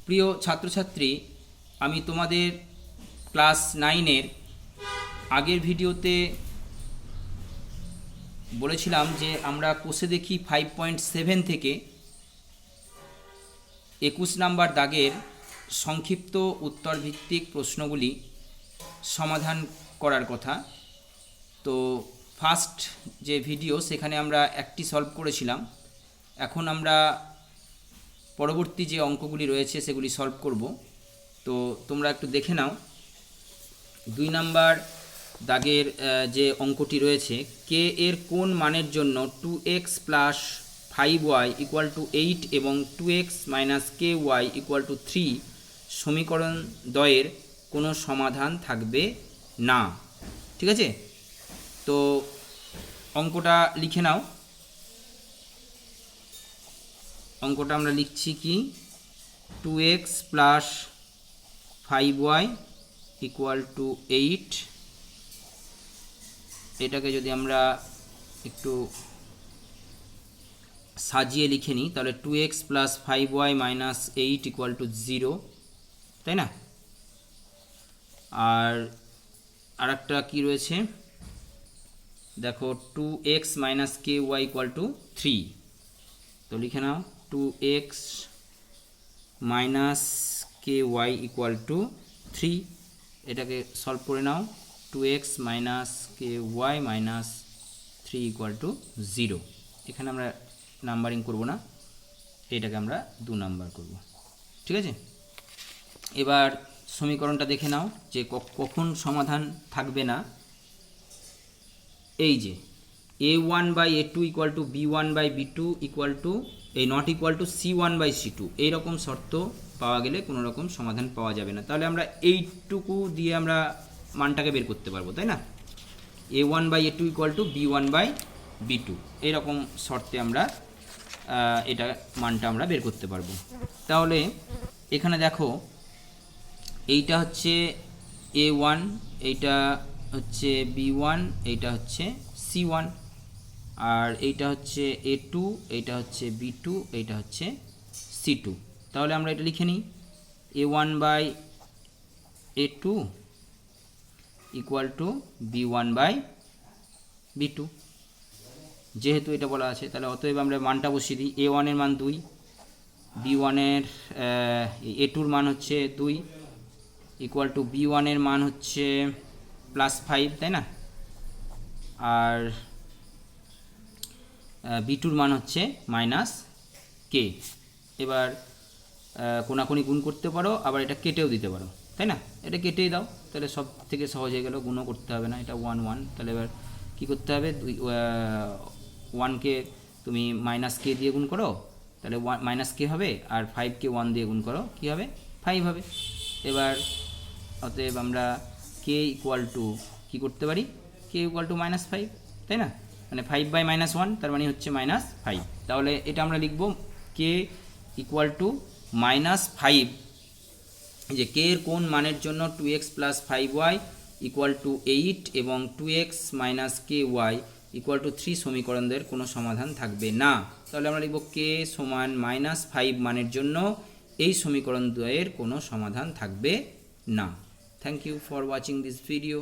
প্রিয় ছাত্রছাত্রী, আমি তোমাদের ক্লাস 9-এর আগের ভিডিওতে বলেছিলাম যে আমরা কোষে দেখি 5.7 থেকে 21 নাম্বার দাগের সংক্ষিপ্ত উত্তরভিত্তিক প্রশ্নগুলি সমাধান করার কথা। তো ফার্স্ট যে ভিডিও সেখানে আমরা একটি সলভ করেছিলাম। এখন আমরা পরবর্তী যে অঙ্কগুলি রয়েছে সেগুলি সলভ করব। তো তোমরা একটু দেখে নাও। 2 নাম্বার দাগের যে অঙ্কটি রয়েছে, কে এর কোন মানের জন্য 2x plus 5y equal to 8 এবং 2x minus ky equal to 3 সমীকরণ দ্বয়ের কোনো সমাধান থাকবে না। ঠিক আছে, তো অঙ্কটা লিখে নাও। অঙ্কটা আমরা লিখছি কি, 2x plus 5y equal to 8। এটাকে যদি আমরা একটু সাজিয়ে লিখে নিই তাহলে 2x plus 5y minus 8 equal to 0, তাই না? আর আরেকটা কি রয়েছে দেখো, 2x minus ky equal to 3। তো লিখে নাও 2x minus ky equal to 3। এটাকে সলভ করে নাও। 2x minus ky minus 3 equal to 0। এখানে আমরা নাম্বারিং করব না, এটাকে আমরা 2 নাম্বার করব। ঠিক আছে, এবার সমীকরণটা দেখে নাও যে কখন সমাধান থাকবে না। এই যে a1 by a2 equal to b1 by b2 equal to এই not equal to c1 by c2, এইরকম শর্ত পাওয়া গেলে কোনো রকম সমাধান পাওয়া যাবে না। তাহলে আমরা এইটুকু দিয়ে আমরা মানটাকে বের করতে পারবো, তাই না? a1 by a2 equal to b1 by b2, এইরকম শর্তে আমরা এটা মানটা আমরা বের করতে পারবো। তাহলে এখানে দেখো, এইটা হচ্ছে a1, এইটা হচ্ছে b1, এইটা হচ্ছে c1, আর এইটা হচ্ছে a2, এইটা হচ্ছে b2, এইটা হচ্ছে c2। তাহলে আমরা এটা লিখে নিই, a1 by a2 equal to b1 by b2। যেহেতু এটা বলা আছে তাহলে অতএব আমরা মানটা বসিয়ে দিই। a1 এর মান 2, b1 এর a2 এর মান হচ্ছে 2 ইকুয়াল টু b1 এর মান হচ্ছে প্লাস 5, তাই না? আর b2 মান হচ্ছে মাইনাস k। এবার কোনাকুনি গুণ করতে পারো, আবার এটা কেটেও দিতে পারো, তাই না? এটা কেটেই দাও, তাহলে সব থেকে সহজ হয়ে গেল, গুণও করতে হবে না। এটা 1 1, তাহলে এবার কী করতে হবে, 1কে তুমি মাইনাস কে দিয়ে গুণ করো, তাহলে মাইনাস কে হবে, আর 5কে 1 দিয়ে গুণ করো, কী হবে, 5 হবে। এবার অতএব আমরা কে ইকুয়াল টু কী করতে পারি, কে ইকুয়াল টু মাইনাস 5, তাই না? মানে 5 বাই মাইনাস 1, তার মানে হচ্ছে মাইনাস 5। তাহলে এটা আমরা লিখব কে ইকুয়াল টু মাইনাস 5। যে কে এর কোন মানের জন্য 2x plus 5y equal to 8 এবং 2x minus ky equal to 3 সমীকরণদের কোনো সমাধান থাকবে না। তাহলে আমরা লিখব কে সমান মাইনাস 5 মানের জন্য এই সমীকরণ দ্বয়ের কোনো সমাধান থাকবে না। Thank you for watching this video.